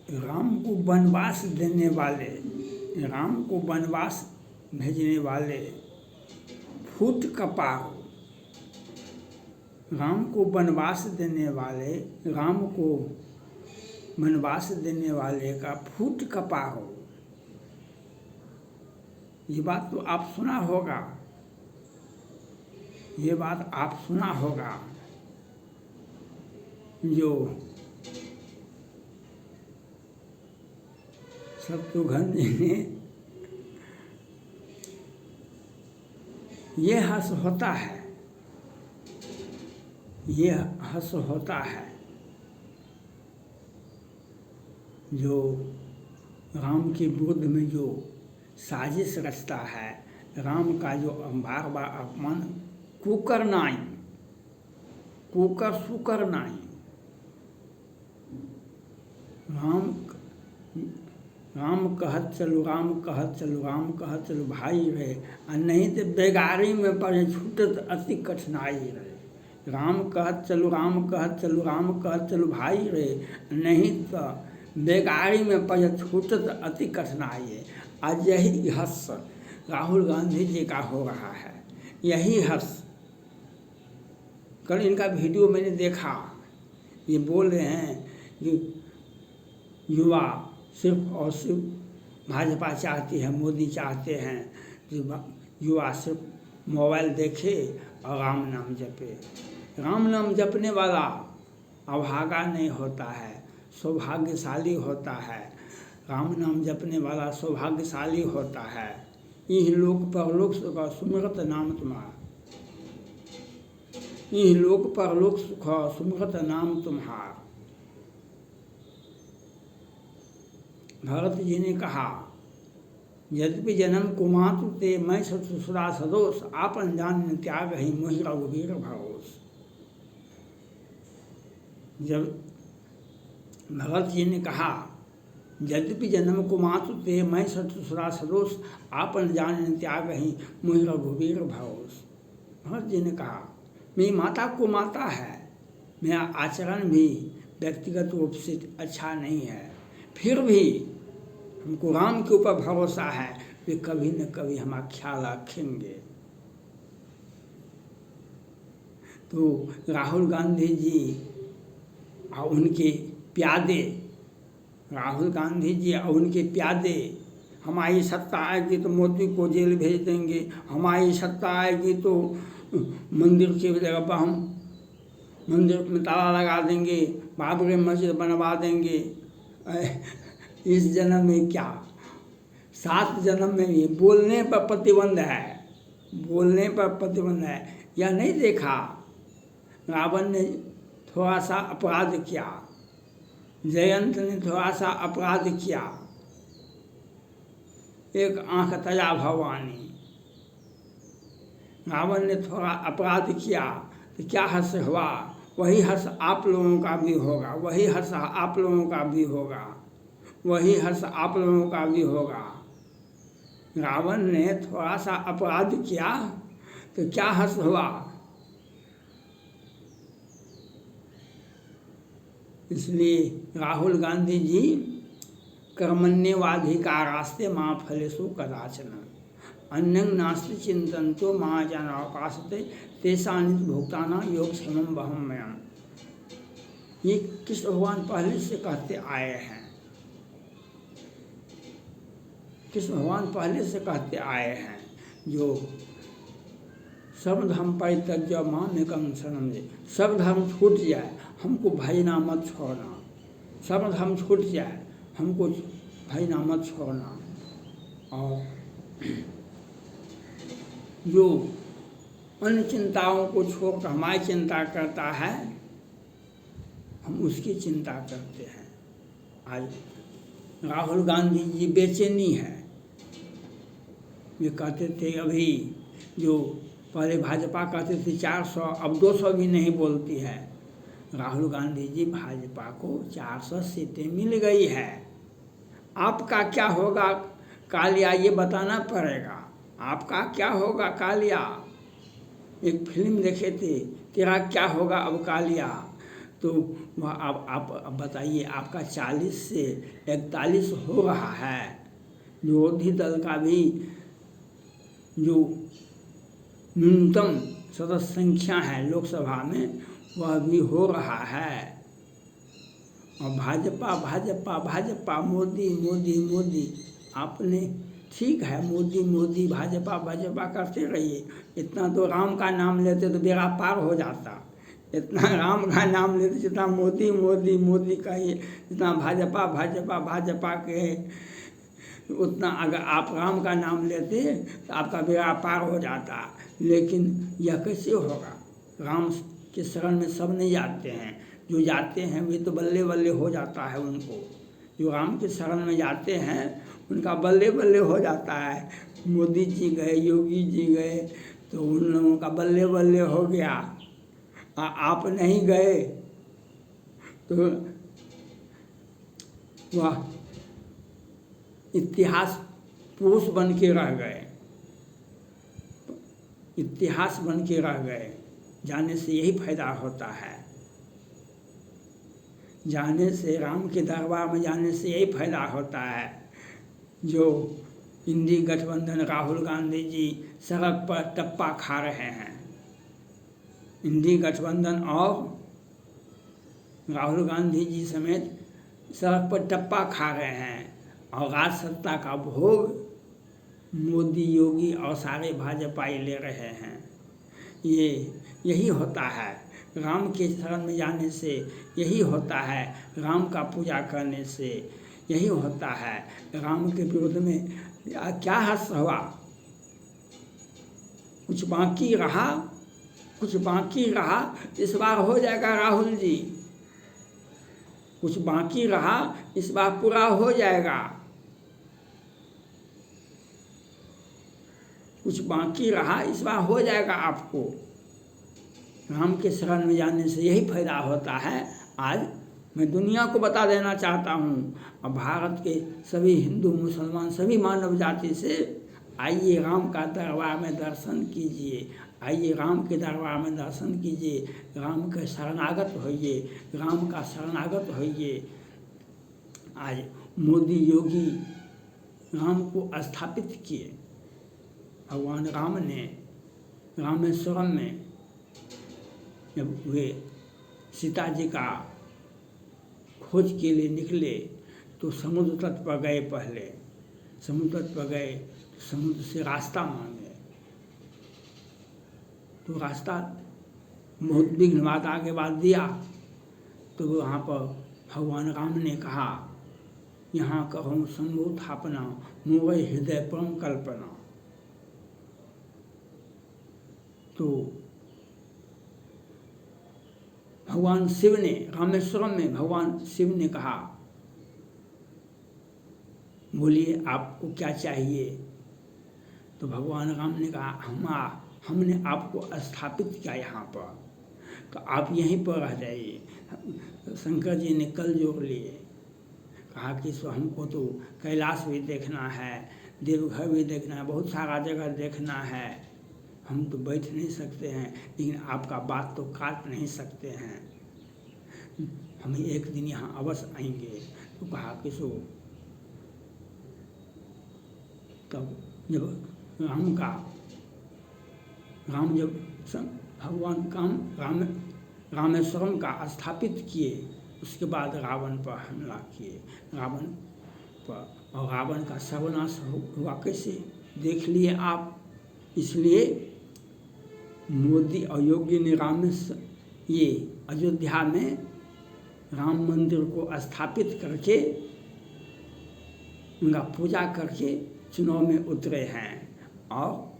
राम को वनवास देने वाले, राम को वनवास भेजने वाले फूट कपार, राम को वनवास देने वाले, राम को वनवास देने वाले का फूट कपार। ये बात तो आप सुना होगा, ये बात आप सुना होगा। जो शत्रुघ्न जी ने ये हर्ष होता है, ये हर्ष होता है जो राम के विरुद्ध में जो साजिश रचता है, राम का जो बार बार अपमान, कुकर नाई, कुकर सुकर नाई, राम कहत चलो, राम कहत चलो, राम कहत चलो भाई रहे, और नहीं तो बेगारी में पड़े छूटत अति कठिनाई रहे। राम कहत चलो, राम कहत चलो, राम कहत चलो भाई रहे, नहीं तो बेगारी में पड़े छूटत अति कठिनाई है। आज यही हर्ष राहुल गांधी जी का हो रहा है, यही हर्ष। कल इनका वीडियो मैंने देखा, ये बोल रहे हैं कि युवा सिर्फ और सिर्फ भाजपा चाहती है, मोदी चाहते हैं कि युवा सिर्फ मोबाइल देखे और राम नाम जपे। राम नाम जपने वाला अभागा नहीं होता है, सौभाग्यशाली होता है। राम नाम जपने वाला सौभाग्यशाली होता है। इह लोक परलोक सुख सुमिरत नाम तुम्हारा, इह लोक परलोक सुख सुमिरत नाम तुम्हारा। भरत जी ने कहा, यद्यपि जन्म कुमातु ते मैं ससुरा सदोष, आपन जान त्याग ही मोहि रघुवीर भरोस। जब भरत जी ने कहा, यद्यपि जन्म कुमातु ते मैं ससुरा सदोष, आपन जान त्याग ही मोहि रघुवीर भरोस। भरत जी ने कहा, मेरी माता को माता है, मेरा आचरण भी व्यक्तिगत रूप से अच्छा नहीं है, फिर भी हमको राम के ऊपर भरोसा है, वे कभी न कभी हमारा ख्याल रखेंगे। तो राहुल गांधी जी और उनके प्यादे, राहुल गांधी जी और उनके प्यादे, हमारी सत्ता आएगी तो मोदी को जेल भेज देंगे, हमारी सत्ता आएगी तो मंदिर की जगह पर हम मंदिर में ताला लगा देंगे, बाबरी मस्जिद बनवा देंगे। इस जन्म में क्या, 7 जन्म में भी बोलने पर प्रतिबंध है, बोलने पर प्रतिबंध है। यह नहीं देखा रावण ने थोड़ा सा अपराध किया, जयंत ने थोड़ा सा अपराध किया, एक आंख तजा भवानी। रावण ने थोड़ा अपराध किया तो क्या हर्ष हुआ, वही हर्ष आप लोगों का भी होगा, वही हर्ष आप लोगों का भी होगा, वही हर्ष आप लोगों का भी होगा। रावण ने थोड़ा सा अपराध किया तो क्या हर्ष हुआ। इसलिए राहुल गांधी जी कर्मण्येवाधिकारास्ते मां फलेषु कदाचन, अन्यं नास्ति चिंतन्तो मां जनावकाशते तेषां भुक्ताना योगक्षेमं वहं मयम्। ये कृष्ण भगवान पहले से कहते आए हैं, कृष्ण भगवान पहले से कहते आए हैं, जो सब धर्म परित्यज्य मामेकं शरणं व्रज। सब धर्म छूट जाए, हमको भजना मत छोड़ना, सब धर्म छूट जाए, हमको भजना मत छोड़ना। और जो अन्य चिंताओं को छोड़कर हमारी चिंता करता है, हम उसकी चिंता करते हैं। आज राहुल गांधी जी बेचैनी है। ये कहते थे अभी, जो पहले भाजपा कहते थे 400, अब 200 भी नहीं बोलती है। राहुल गांधी जी, भाजपा को 400 सीटें मिल गई है। आपका क्या होगा कालिया, ये बताना पड़ेगा। आपका क्या होगा कालिया। एक फिल्म देखे थे, तेरा क्या होगा अब कालिया। तो वह आप बताइए, आपका 40 से 41 हो रहा है। विरोधी दल का भी जो न्यूनतम सदस्य संख्या है लोकसभा में, वह भी हो रहा है। और भाजपा भाजपा भाजपा, मोदी मोदी मोदी, आपने ठीक है मोदी मोदी भाजपा भाजपा करते रहिए। इतना तो राम का नाम लेते तो बेड़ा पार हो जाता। इतना राम का नाम लेते, जितना मोदी मोदी मोदी कहिए, जितना भाजपा भाजपा भाजपा कहे, उतना अगर आप राम का नाम लेते तो आपका बेड़ा पार हो जाता। लेकिन यह कैसे होगा? राम के शरण में सब नहीं जाते हैं। जो जाते हैं वे तो बल्ले बल्ले हो जाता है उनको। जो राम के शरण में जाते हैं उनका बल्ले बल्ले हो जाता है। मोदी जी गए, योगी जी गए, तो उन लोगों का बल्ले बल्ले हो गया। आप नहीं गए तो वह इतिहास पुरुष बन के रह गए, इतिहास बन के रह गए। जाने से यही फायदा होता है, जाने से, राम के दरबार में जाने से यही फायदा होता है। जो इंडी गठबंधन राहुल गांधी जी सड़क पर टप्पा खा रहे हैं, इंडी गठबंधन और राहुल गांधी जी समेत सड़क पर टप्पा खा रहे हैं, और राज सत्ता का भोग मोदी योगी और सारे भाजपाई ले रहे हैं। यही होता है राम के शरण में जाने से, यही होता है राम का पूजा करने से, यही होता है। राम के विरुद्ध में क्या हर्ष हुआ? कुछ बाकी रहा, कुछ बाकी रहा, इस बार हो जाएगा राहुल जी। कुछ बाकी रहा, इस बार पूरा हो जाएगा। कुछ बाकी रहा, इस बार हो जाएगा आपको। राम के शरण में जाने से यही फायदा होता है। आज मैं दुनिया को बता देना चाहता हूँ, और भारत के सभी हिंदू मुसलमान सभी मानव जाति से, आइए राम का दरबार में दर्शन कीजिए, आइए राम के दरबार में दर्शन कीजिए, राम के शरणागत होइए, राम का शरणागत होइए। आज मोदी योगी राम को स्थापित किए। भगवान राम ने रामेश्वरम में जब वे सीता जी का खोज के लिए निकले तो समुद्र तट पर गए। पहले समुद्र तट पर गए तो समुद्र से रास्ता मांगे, तो रास्ता बहुत विघ्न बात आगे बाद दिया। तो वहाँ पर भगवान राम ने कहा, यहाँ कहूँ संभूथापना मोरे हृदय परम कल्पना। तो भगवान शिव ने रामेश्वरम में भगवान शिव ने कहा, बोलिए आपको क्या चाहिए? तो भगवान राम ने कहा, हमने आपको स्थापित किया यहाँ पर, तो आप यहीं पर रह जाइए। शंकर जी ने कल जोड़ लिए, कहा कि सो हमको तो कैलाश भी देखना है, देवघर भी देखना है, बहुत सारा जगह देखना है, हम तो बैठ नहीं सकते हैं, लेकिन आपका बात तो काट नहीं सकते हैं, हम एक दिन यहाँ अवश्य आएंगे। तो कहा कि सो तब जब राम जब भगवान रामेश्वरम का स्थापित किए, उसके बाद रावण पर हमला किए, रावण पर, और रावण का सर्वनाश हुआ कैसे देख लिए आप। इसलिए मोदी और योगी ने ये अयोध्या में राम मंदिर को स्थापित करके उनका पूजा करके चुनाव में उतरे हैं। और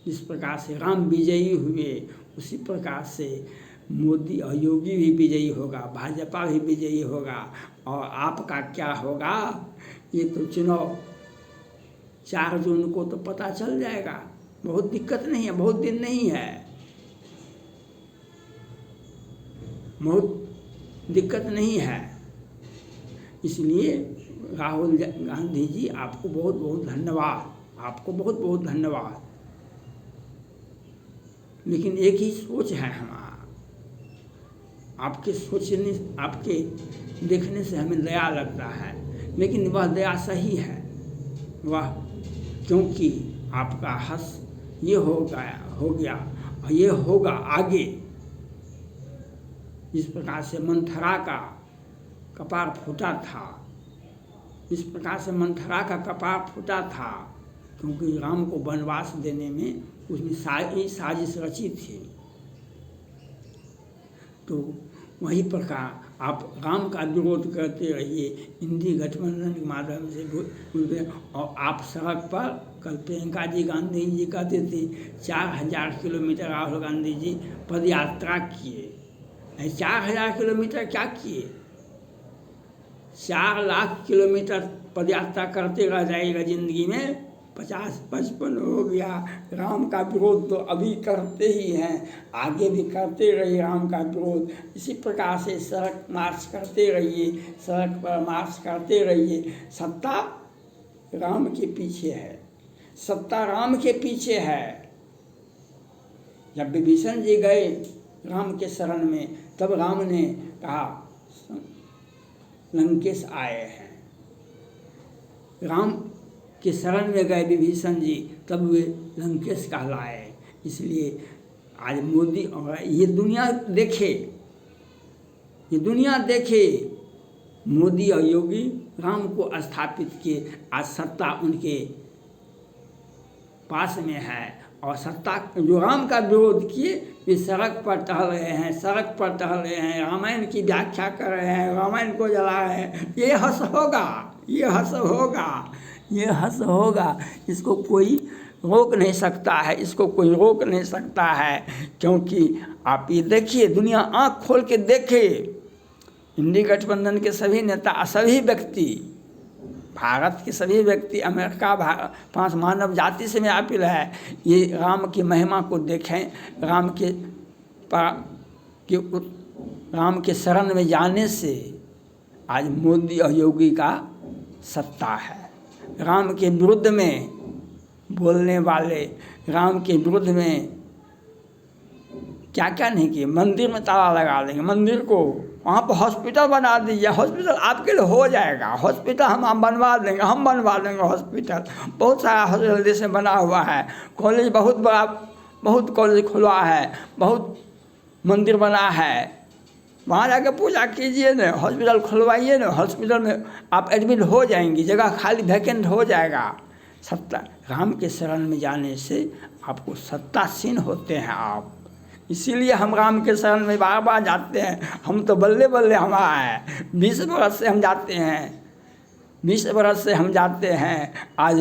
जिस प्रकार से राम विजयी हुए, उसी प्रकार से मोदी और योगी भी विजयी होगा, भाजपा भी विजयी होगा। और आपका क्या होगा ये तो चुनाव 4 जून को तो पता चल जाएगा। बहुत दिक्कत नहीं है, बहुत दिन नहीं है, बहुत दिक्कत नहीं है। इसलिए राहुल गांधी जी आपको बहुत बहुत धन्यवाद, आपको बहुत बहुत धन्यवाद। लेकिन एक ही सोच है हमारा, आपके सोचने, आपके देखने से हमें दया लगता है, लेकिन वह दया सही है वह, क्योंकि आपका हस ये हो गया और ये होगा आगे। जिस प्रकार से मंथरा का कपार फूटा था, इस प्रकार से मंथरा का कपार फूटा था क्योंकि राम को वनवास देने में उसने साजिश रची थी। तो वही प्रकार आप राम का विरोध करते रहिए, इंडी गठबंधन के माध्यम से बोलते। और आप सड़क पर, कल प्रियंका जी गांधी जी कहते थे 4000 किलोमीटर राहुल गांधी जी पद यात्रा किए। 4000 किलोमीटर क्या किए? 4 लाख किलोमीटर पद यात्रा करते रह जाएगा जिंदगी में। 50-55 हो गया। राम का विरोध तो अभी करते ही हैं, आगे भी करते रहिए राम का विरोध। इसी प्रकार से सड़क मार्च करते रहिए, सड़क पर मार्च करते रहिए। सत्ता राम के पीछे है, सत्ता राम के पीछे है। जब विभीषण जी गए राम के शरण में, तब राम ने कहा लंकेश आए हैं। राम के शरण में गए विभीषण जी, तब वे लंकेश कहलाए। इसलिए आज मोदी और ये दुनिया देखे, ये दुनिया देखे मोदी और योगी राम को स्थापित किए। आज सत्ता उनके पास में है और सत्ता जो राम का विरोध किए वे सड़क पर टहल रहे हैं, सड़क पर टहल रहे हैं, रामायण की व्याख्या कर रहे हैं, रामायण को जला रहे हैं। ये हंस होगा, ये हंस होगा, ये हंस होगा। इसको कोई रोक नहीं सकता है, इसको कोई रोक नहीं सकता है। क्योंकि आप ये देखिए, दुनिया आँख खोल के देखे, इंडी गठबंधन के सभी नेता, सभी व्यक्ति, भारत के सभी व्यक्ति, अमेरिका, 5 मानव जाति से मेरा अपील है, ये राम की महिमा को देखें। राम के शरण में जाने से आज मोदी और योगी का सत्ता है। राम के विरुद्ध में बोलने वाले, राम के विरुद्ध में क्या क्या नहीं किए। मंदिर में ताला लगा देंगे, मंदिर को वहाँ पर हॉस्पिटल बना दीजिए, हॉस्पिटल आपके लिए हो जाएगा। हॉस्पिटल हम बनवा देंगे, हम बनवा देंगे हॉस्पिटल। बहुत सारा हॉस्पिटल देश में बना हुआ है, कॉलेज बहुत बड़ा, बहुत कॉलेज खुला है, बहुत मंदिर बना है। वहाँ जाके पूजा कीजिए न, हॉस्पिटल खुलवाइए न, हॉस्पिटल में आप एडमिट हो जाएंगी, जगह खाली वैकेंट हो जाएगा। सत्ता राम के शरण में जाने से आपको सत्तासीन होते हैं आप। इसीलिए हम राम के शरण में बार बार जाते हैं। हम तो बल्ले बल्ले हमारा है, 20 बरस से हम जाते हैं, 20 बरस से हम जाते हैं। आज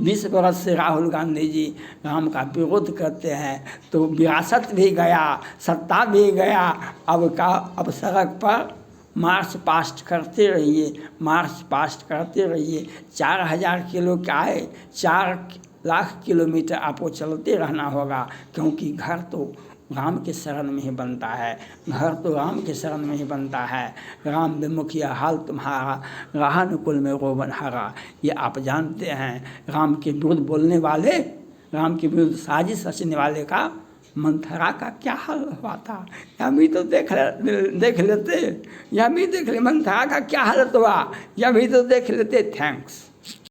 20 बरस से राहुल गांधी जी राम का विरोध करते हैं, तो विरासत भी गया, सत्ता भी गया। अब सड़क पर मार्च पास्ट करते रहिए, मार्च पास्ट करते रहिए। 4000 किलो का है, 4 लाख किलोमीटर आपको चलते रहना होगा। क्योंकि घर तो राम के शरण में ही बनता है, घर तो राम के शरण में ही बनता है। राम विमुखिया हाल तुम्हारा, राहानुकुल में रोबन हारा। ये आप जानते हैं। राम के विरुद्ध बोलने वाले, राम के विरुद्ध साजिश रचने वाले का मंथरा का क्या हाल हुआ था, यह भी तो देख लेते, यह भी देख ले मंथरा का क्या हालत हुआ, यह भी तो देख लेते। थैंक्स।